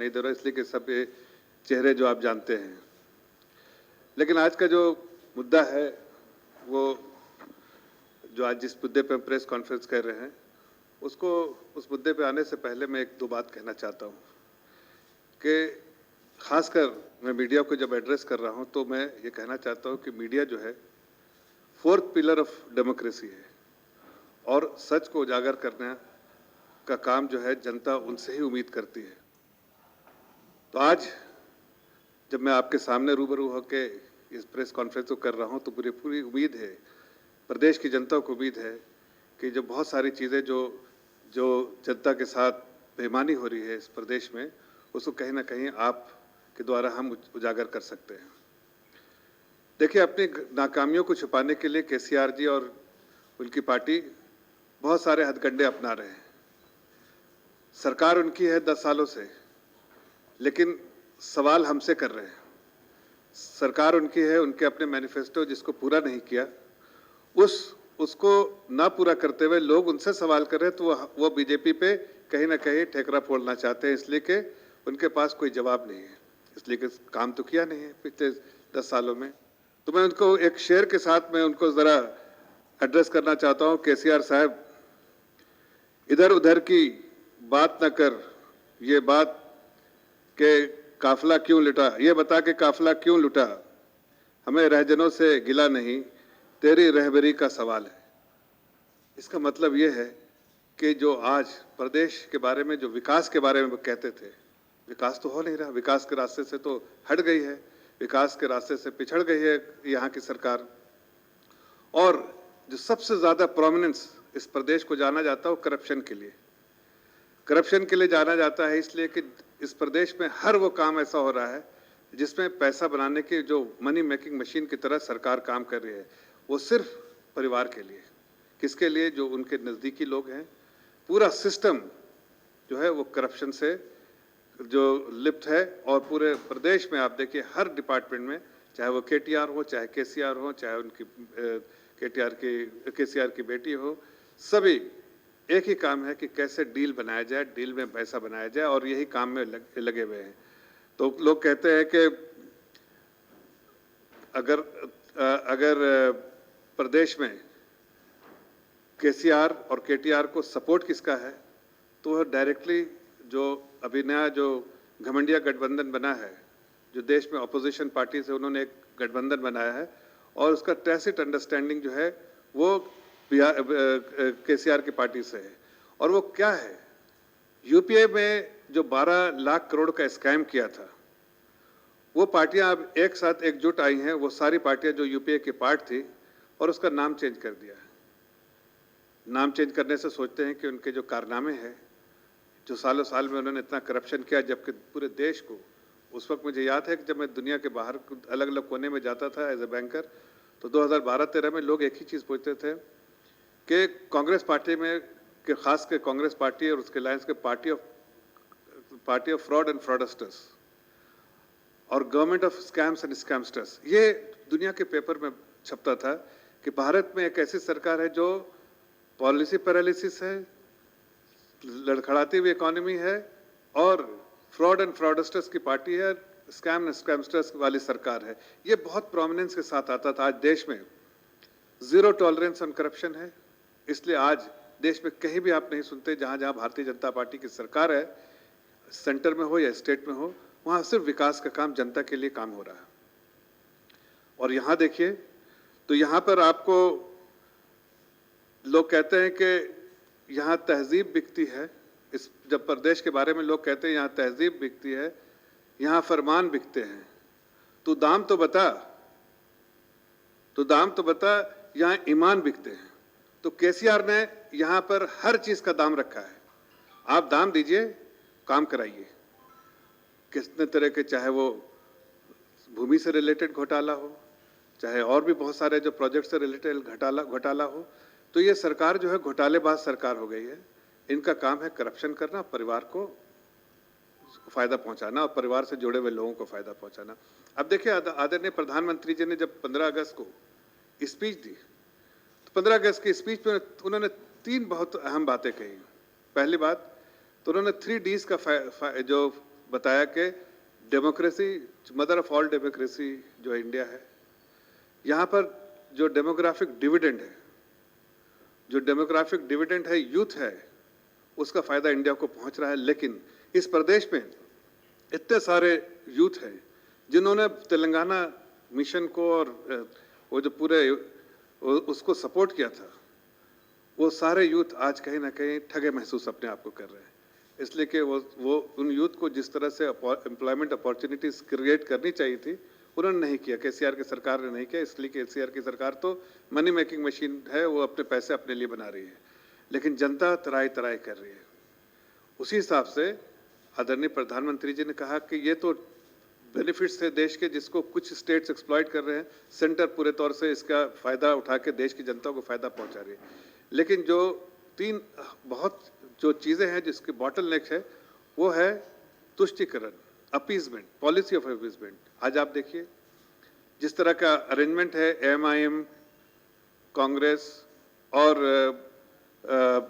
नहीं दे रहा इसलिए कि सब ये चेहरे जो आप जानते हैं। लेकिन आज का जो मुद्दा है वो जो आज जिस मुद्दे पे हम प्रेस कॉन्फ्रेंस कर रहे हैं उसको उस मुद्दे पे आने से पहले मैं एक दो बात कहना चाहता हूँ कि खासकर मैं मीडिया को जब एड्रेस कर रहा हूँ तो मैं ये कहना चाहता हूँ कि मीडिया जो है फोर्थ पिलर ऑफ डेमोक्रेसी है और सच को उजागर करने का काम जो है जनता उनसे ही उम्मीद करती है। तो आज जब मैं आपके सामने रूबरू होकर इस प्रेस कॉन्फ्रेंस को कर रहा हूं तो मुझे पूरी उम्मीद है, प्रदेश की जनता को उम्मीद है कि जो बहुत सारी चीज़ें जो जनता के साथ बेईमानी हो रही है इस प्रदेश में, उसको कहीं ना कहीं आप के द्वारा हम उजागर कर सकते हैं। देखिए, अपनी नाकामियों को छुपाने के लिए केसीआर जी और उनकी पार्टी बहुत सारे हथकंडे अपना रहे हैं। सरकार उनकी है 10 सालों से, लेकिन सवाल हमसे कर रहे हैं। सरकार उनकी है, उनके अपने मैनिफेस्टो जिसको पूरा नहीं किया, उसको ना पूरा करते हुए लोग उनसे सवाल कर रहे हैं, तो वो बीजेपी पे कहीं ना कहीं ठेकरा फोड़ना चाहते हैं, इसलिए कि उनके पास कोई जवाब नहीं है, इसलिए कि काम तो किया नहीं है पिछले 10 सालों में। तो मैं उनको एक शेर के साथ मैं उनको ज़रा एड्रेस करना चाहता हूँ। केसीआर साहब, इधर उधर की बात न कर, ये बात के काफिला क्यों लुटा, ये बता के काफिला क्यों लुटा, हमें रहजनों से गिला नहीं, तेरी रहबरी का सवाल है। इसका मतलब ये है कि जो आज प्रदेश के बारे में, जो विकास के बारे में कहते थे, विकास तो हो नहीं रहा, विकास के रास्ते से तो हट गई है, विकास के रास्ते से पिछड़ गई है यहाँ की सरकार। और जो सबसे ज़्यादा प्रोमिनेंस इस प्रदेश को जाना जाता है वो करप्शन के लिए, करप्शन के लिए जाना जाता है, इसलिए कि इस प्रदेश में हर वो काम ऐसा हो रहा है जिसमें पैसा बनाने की जो मनी मेकिंग मशीन की तरह सरकार काम कर रही है, वो सिर्फ परिवार के लिए। किसके लिए? जो उनके नज़दीकी लोग हैं। पूरा सिस्टम जो है वो करप्शन से जो लिप्त है और पूरे प्रदेश में आप देखिए हर डिपार्टमेंट में, चाहे वो केटीआर हो, चाहे केसीआर हो, चाहे उनकी केसीआर की बेटी हो, सभी एक ही काम है कि कैसे डील बनाया जाए, डील में पैसा बनाया जाए, और यही काम में लगे हुए हैं। तो लोग कहते हैं कि अगर प्रदेश में केसीआर और केटीआर को सपोर्ट किसका है, तो वह डायरेक्टली जो अभी नया जो घमंडिया गठबंधन बना है, जो देश में अपोजिशन पार्टी से उन्होंने एक गठबंधन बनाया है, और उसका टैसिट अंडरस्टैंडिंग जो है वो केसीआर की पार्टी से है। और वो क्या है? यूपीए में जो 12 लाख करोड़ का स्कैम किया था, वो पार्टियां अब एक साथ एकजुट आई हैं, वो सारी पार्टियां जो यूपीए की पार्ट थी, और उसका नाम चेंज कर दिया है। नाम चेंज करने से सोचते हैं कि उनके जो कारनामे हैं, जो सालों साल में उन्होंने इतना करप्शन किया, जबकि पूरे देश को, उस वक्त मुझे याद है कि जब मैं दुनिया के बाहर अलग अलग कोने में जाता था एज ए बैंकर, तो 2012-13 में लोग एक ही चीज़ पूछते थे कि कांग्रेस पार्टी में, कि खास के कांग्रेस पार्टी और उसके लायंस के party of fraud and fraudsters और government of scams and scamsters, ये दुनिया के पेपर में छपता था कि भारत में एक ऐसी सरकार है जो पॉलिसी पैरालिसिस है, लड़खड़ाती हुई इकोनॉमी है, और फ्रॉड एंड फ्रॉडस्टर्स की पार्टी है, स्कैम एंड स्कैमस्टर्स वाली सरकार है। ये बहुत प्रोमिनेंस के साथ आता था। आज देश में जीरो टॉलरेंस ऑन करप्शन है, इसलिए आज देश में कहीं भी आप नहीं सुनते, जहां जहां भारतीय जनता पार्टी की सरकार है, सेंटर में हो या स्टेट में हो, वहां सिर्फ विकास का काम, जनता के लिए काम हो रहा है। और यहां देखिए तो यहां पर आपको लोग कहते हैं कि यहां तहजीब बिकती है। जब प्रदेश के बारे में लोग कहते हैं यहां तहजीब बिकती है, यहां फरमान बिकते हैं, तो दाम तो बता, यहां ईमान बिकते हैं। तो केसीआर ने यहां पर हर चीज का दाम रखा है। आप दाम दीजिए, काम कराइए, कितने तरह के, चाहे वो भूमि से रिलेटेड घोटाला हो, चाहे और भी बहुत सारे जो प्रोजेक्ट से रिलेटेड घोटाला हो। तो ये सरकार जो है घोटालेबाज सरकार हो गई है। इनका काम है करप्शन करना, परिवार को फायदा पहुंचाना और परिवार से जुड़े हुए लोगों को फायदा पहुंचाना। अब देखिए, आदरणीय प्रधानमंत्री जी ने जब 15 अगस्त को स्पीच दी, तो 15 अगस्त की स्पीच में उन्होंने 3 बहुत अहम बातें कही। पहली बात तो उन्होंने 3 Ds का जो बताया कि democracy, mother of all democracy जो इंडिया है, यहाँ पर जो डेमोग्राफिक डिविडेंड है, यूथ है, उसका फायदा इंडिया को पहुंच रहा है। लेकिन इस प्रदेश में इतने सारे यूथ हैं जिन्होंने तेलंगाना मिशन को और वो जो पूरे उसको सपोर्ट किया था, वो सारे यूथ आज कहीं ना कहीं ठगे महसूस अपने आप को कर रहे हैं। इसलिए कि वो उन यूथ को जिस तरह से एम्प्लॉयमेंट अपॉर्चुनिटीज क्रिएट करनी चाहिए थी, उन्होंने नहीं किया। केसीआर की सरकार ने नहीं किया, इसलिए केसीआर की सरकार तो मनी मेकिंग मशीन है, वो अपने पैसे अपने लिए बना रही है, लेकिन जनता तराई तराई कर रही है। उसी हिसाब से आदरणीय प्रधानमंत्री जी ने कहा कि ये तो बेनिफिट्स थे देश के, जिसको कुछ स्टेट्स एक्सप्लॉइट कर रहे हैं, सेंटर पूरे तौर से इसका फायदा उठा के देश की जनता को फायदा पहुंचा रही है। लेकिन जो तीन बहुत जो चीजें हैं जिसके बॉटलनेक है, वो है तुष्टीकरण, अपीजमेंट, पॉलिसी ऑफ अपीजमेंट। आज आप देखिए जिस तरह का अरेंजमेंट है एमआईएम, कांग्रेस और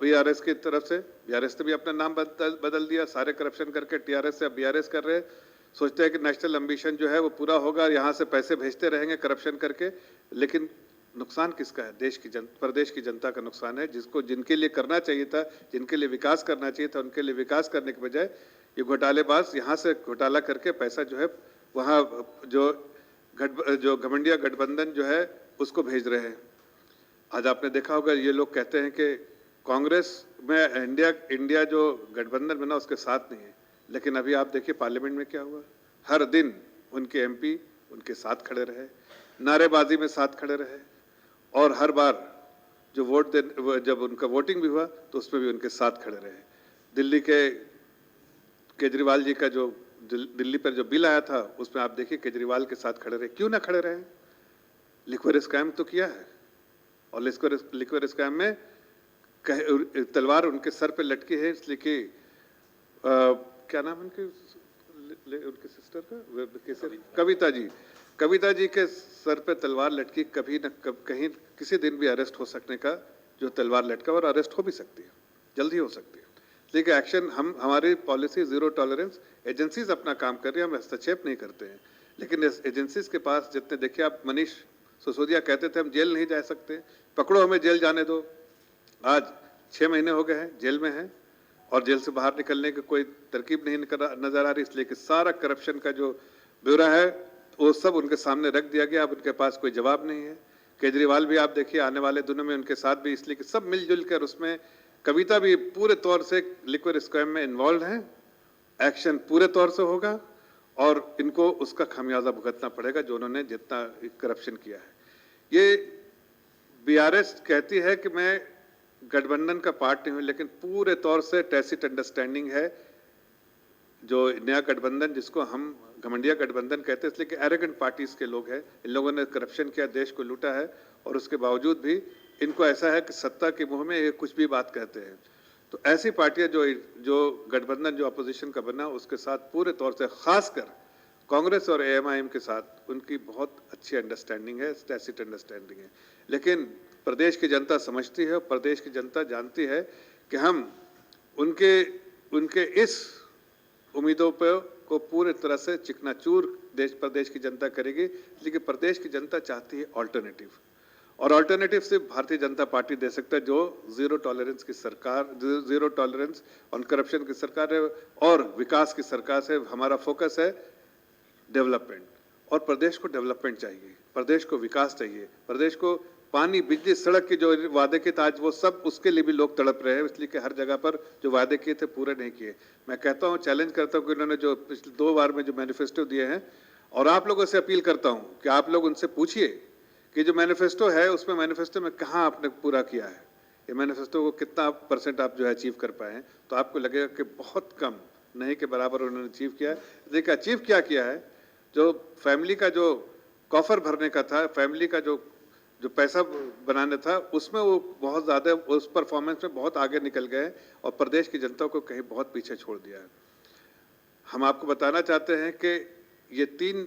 बीआरएस की तरफ से, बीआरएस ने भी अपना नाम बदल दिया, सारे करप्शन करके टीआरएस से अब बीआरएस कर रहे हैं। सोचते हैं कि नेशनल एम्बिशन जो है वो पूरा होगा, यहाँ से पैसे भेजते रहेंगे करप्शन करके। लेकिन नुकसान किसका है? देश की प्रदेश की जनता का नुकसान है, जिसको जिनके लिए करना चाहिए था, जिनके लिए विकास करना चाहिए था, उनके लिए विकास करने के बजाय ये घोटालेबाज यहाँ से घोटाला करके पैसा जो है वहाँ जो घमंडिया गठबंधन जो है उसको भेज रहे हैं। आज आपने देखा होगा, ये लोग कहते हैं कि कांग्रेस में इंडिया जो गठबंधन बना उसके साथ नहीं है, लेकिन अभी आप देखिए पार्लियामेंट में क्या हुआ। हर दिन उनके एमपी उनके साथ खड़े रहे, नारेबाजी में साथ खड़े रहे, और हर बार जो जब उनका वोटिंग भी हुआ तो उसमें भी उनके साथ खड़े रहे। दिल्ली के केजरीवाल जी का जो दिल्ली पर जो बिल आया था, उसमें आप देखिए केजरीवाल के साथ खड़े रहे। क्यों ना खड़े रहे? लिक्विड स्कैम तो किया है, और लिक्विड स्कैम में तलवार उनके सर पे लटकी है, इसलिए कि क्या नाम उनके सिस्टर का, कविता जी के सर पे तलवार लटकी। कभी न कहीं किसी दिन भी अरेस्ट हो सकने का जो तलवार लटका, और अरेस्ट हो भी सकती है, जल्दी हो सकती है। लेकिन एक्शन हमारी पॉलिसी जीरो टॉलरेंस, एजेंसीज अपना काम कर रही है, हम हस्तक्षेप नहीं करते हैं। लेकिन इस एजेंसीज के पास जितने, देखिए आप मनीष सिसोदिया कहते थे हम जेल नहीं जा सकते, पकड़ो हमें जेल जाने दो। आज 6 महीने हो गए हैं जेल में हैं, और जेल से बाहर निकलने की कोई तरकीब नहीं नजर आ रही, इसलिए कि सारा करप्शन का जो ब्यौरा है वो सब उनके सामने रख दिया गया। अब उनके पास कोई जवाब नहीं है। केजरीवाल भी आप देखिए आने वाले दिनों में उनके साथ भी, इसलिए कि सब मिलजुल कर, उसमें कविता भी पूरे तौर से लिक्विड स्कैम में इन्वॉल्व है। एक्शन पूरे तौर से होगा और इनको उसका खामियाजा भुगतना पड़ेगा जो उन्होंने जितना करप्शन किया है। ये बीआरएस कहती है कि मैं गठबंधन का पार्ट नहीं हूं, लेकिन पूरे तौर से टैसिट अंडरस्टैंडिंग है। जो नया गठबंधन जिसको हम घमंडिया गठबंधन कहते हैं, इसलिए कि एरोगेंट पार्टीज के लोग हैं, इन लोगों ने करप्शन किया, देश को लूटा है, और उसके बावजूद भी इनको ऐसा है कि सत्ता के मुंह में ये कुछ भी बात कहते हैं। तो ऐसी पार्टियां जो गठबंधन जो अपोजिशन का बना, उसके साथ पूरे तौर से, खासकर कांग्रेस और एएमआईएम के साथ उनकी बहुत अच्छी अंडरस्टैंडिंग है, टैसिट अंडरस्टैंडिंग है। लेकिन प्रदेश की जनता समझती है, और प्रदेश की जनता जानती है कि हम उनके इस उम्मीदों पर को पूरे तरह से चिकनाचूर प्रदेश की जनता करेगी। लेकिन प्रदेश की जनता चाहती है ऑल्टरनेटिव, और ऑल्टरनेटिव सिर्फ भारतीय जनता पार्टी दे सकता है, जो जीरो टॉलरेंस की सरकार, जीरो टॉलरेंस ऑन करप्शन की सरकार है और विकास की सरकार है। हमारा फोकस है डेवलपमेंट, और प्रदेश को डेवलपमेंट चाहिए, प्रदेश को विकास चाहिए, प्रदेश को पानी, बिजली, सड़क के जो वादे किए थे आज वो सब, उसके लिए भी लोग तड़प रहे हैं, इसलिए कि हर जगह पर जो वादे किए थे पूरे नहीं किए। मैं कहता हूं, चैलेंज करता हूं कि उन्होंने जो पिछले 2 बार में जो मैनिफेस्टो दिए हैं, और आप लोगों से अपील करता हूं कि आप लोग उनसे पूछिए कि जो मैनिफेस्टो है उसमें मैनिफेस्टो में कहाँ आपने पूरा किया है, ये मैनिफेस्टो को कितना % आप जो है अचीव कर पाए हैं, तो आपको लगेगा कि बहुत कम, नहीं के बराबर उन्होंने अचीव किया है। देखिए अचीव क्या किया है, जो फैमिली का जो कॉफर भरने का था, फैमिली का जो पैसा बनाना था, उसमें वो बहुत ज़्यादा, उस परफॉर्मेंस में बहुत आगे निकल गए, और प्रदेश की जनता को कहीं बहुत पीछे छोड़ दिया है। हम आपको बताना चाहते हैं कि ये 3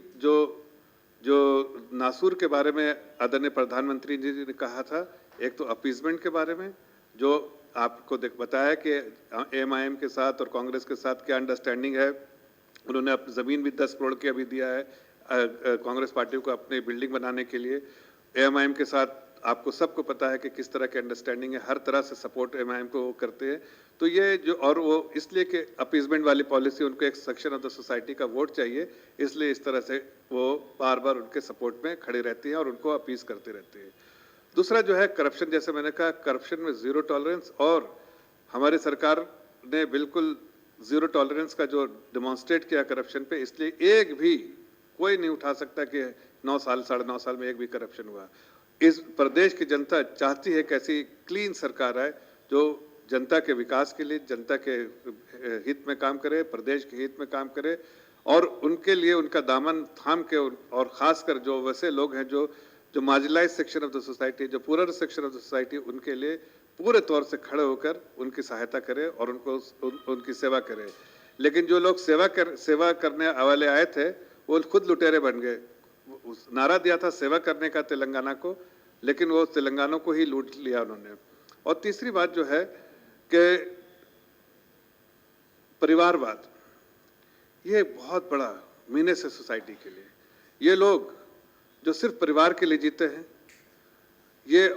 जो नासूर के बारे में आदरणीय प्रधानमंत्री जी ने कहा था, एक तो अपीजमेंट के बारे में, जो आपको बताया कि एएमआईएम के साथ और कांग्रेस के साथ क्या अंडरस्टैंडिंग है, उन्होंने अपनी ज़मीन भी 10 करोड़ की अभी दिया है कांग्रेस पार्टी को अपनी बिल्डिंग बनाने के लिए। एएमआईएम के साथ आपको सबको पता है कि किस तरह की अंडरस्टैंडिंग है, हर तरह से सपोर्ट एएमआईएम को वो करते हैं। तो ये जो और वो इसलिए कि अपीसमेंट वाली पॉलिसी, उनको एक सेक्शन ऑफ द सोसाइटी का वोट चाहिए, इसलिए इस तरह से वो बार-बार उनके सपोर्ट में खड़ी रहती हैं और उनको अपीस करती रहती है। दूसरा जो है करप्शन, जैसे मैंने कहा करप्शन में ज़ीरो टॉलरेंस, और हमारी सरकार ने बिल्कुल ज़ीरो टॉलरेंस का जो डेमोन्स्ट्रेट किया करप्शन पे, इसलिए एक भी कोई नहीं उठा सकता कि 9 साल, साढ़े 9 साल में एक भी करप्शन हुआ। इस प्रदेश की जनता चाहती है कि ऐसी क्लीन सरकार आए जो जनता के विकास के लिए, जनता के हित में काम करे, प्रदेश के हित में काम करे, और उनके लिए उनका दामन थाम के और खासकर जो वैसे लोग हैं जो marginalise section of the society, जो poor section of the society, उनके लिए पूरे तौर से खड़े होकर उनकी सहायता करे और उनकी सेवा करे। लेकिन जो लोग सेवा करने वाले आए थे, वो खुद लुटेरे बन गए। नारा दिया था सेवा करने का तेलंगाना को, लेकिन वो तेलंगाना को ही लूट लिया उन्होंने। और तीसरी बात जो है कि परिवारवाद, ये बहुत बड़ा मीनेस है सोसाइटी के लिए। ये लोग जो सिर्फ परिवार के लिए जीते हैं, ये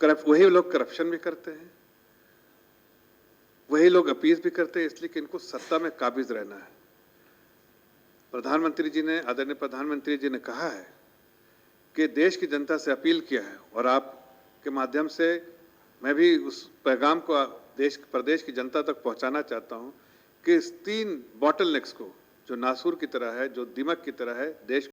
वही लोग करप्शन भी करते हैं, वही लोग अपील भी करते हैं, इसलिए कि इनको सत्ता में काबिज रहना है। प्रधानमंत्री जी ने, आदरणीय प्रधानमंत्री जी ने कहा है कि देश की जनता से अपील किया है, और आपके माध्यम से मैं भी उस पैगाम को प्रदेश की जनता तक पहुंचाना चाहता हूं कि इस 3 बॉटलनेक्स को, जो नासूर की तरह है, जो दीमक की तरह है, देश